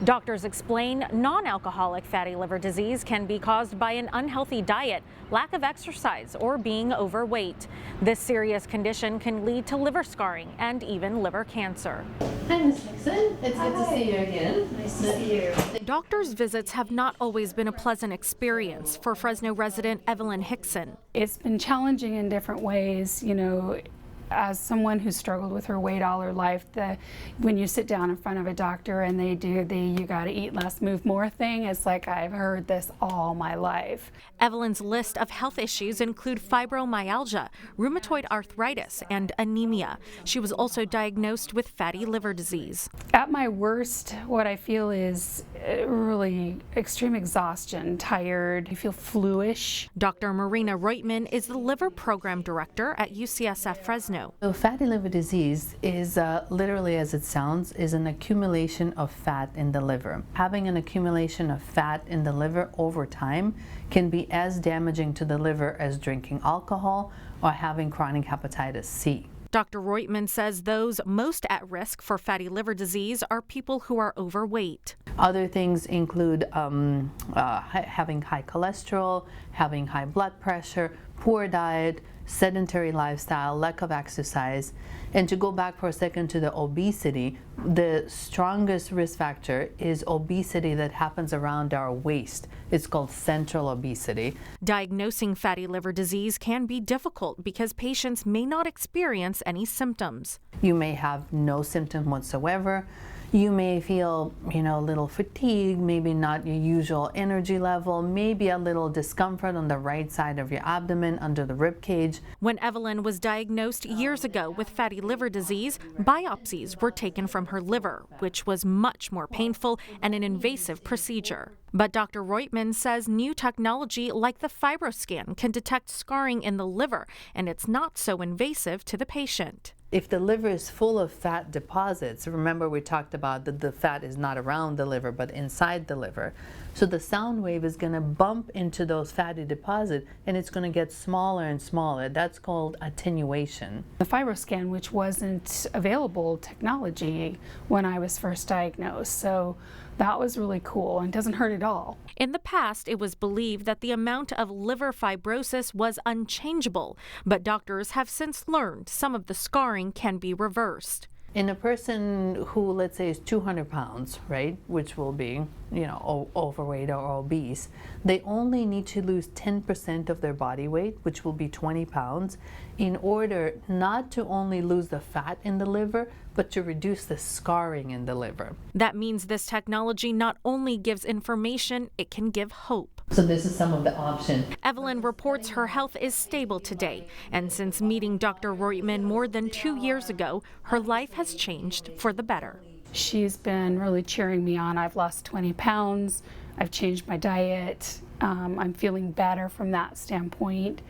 Doctors explain non-alcoholic fatty liver disease can be caused by an unhealthy diet, lack of exercise, or being overweight. This serious condition can lead to liver scarring and even liver cancer. Hi, Ms. Nixon. It's good to see you again. Nice to see you. Doctors' visits have not always been a pleasant experience for Fresno resident Evelyn Hickson. It's been challenging in different ways, as someone who struggled with her weight all her life, when you sit down in front of a doctor and they do the you gotta eat less, move more thing, it's like I've heard this all my life. Evelyn's list of health issues include fibromyalgia, rheumatoid arthritis, and anemia. She was also diagnosed with fatty liver disease. At my worst, what I feel is really extreme exhaustion, tired, you feel fluish. Dr. Marina Reutman is the liver program director at UCSF Fresno. So fatty liver disease is literally, as it sounds, is an accumulation of fat in the liver. Having an accumulation of fat in the liver over time can be as damaging to the liver as drinking alcohol or having chronic hepatitis C. Dr. Reutman says those most at risk for fatty liver disease are people who are overweight. Other things include having high cholesterol, having high blood pressure, poor diet, sedentary lifestyle, lack of exercise. And to go back for a second to the obesity, the strongest risk factor is obesity that happens around our waist. It's called central obesity. Diagnosing fatty liver disease can be difficult because patients may not experience any symptoms. You may have no symptom whatsoever. You may feel, a little fatigue, maybe not your usual energy level, maybe a little discomfort on the right side of your abdomen under the rib cage. When Evelyn was diagnosed years ago with fatty liver disease, biopsies were taken from her liver, which was much more painful and an invasive procedure. But Dr. Reutman says new technology like the FibroScan can detect scarring in the liver, and it's not so invasive to the patient. If the liver is full of fat deposits, remember we talked about that the fat is not around the liver but inside the liver. So the sound wave is going to bump into those fatty deposits and it's going to get smaller and smaller. That's called attenuation. The FibroScan, which wasn't available technology when I was first diagnosed, so that was really cool and doesn't hurt at all. In the past, it was believed that the amount of liver fibrosis was unchangeable, but doctors have since learned some of the scarring can be reversed. In a person who, let's say, is 200 pounds, right, which will be, overweight or obese, they only need to lose 10% of their body weight, which will be 20 pounds, in order not to only lose the fat in the liver, but to reduce the scarring in the liver. That means this technology not only gives information, it can give hope. So this is some of the options. Evelyn reports her health is stable today, and since meeting Dr. Reutman more than 2 years ago, her life has changed for the better. She's been really cheering me on. I've lost 20 pounds. I've changed my diet. I'm feeling better from that standpoint.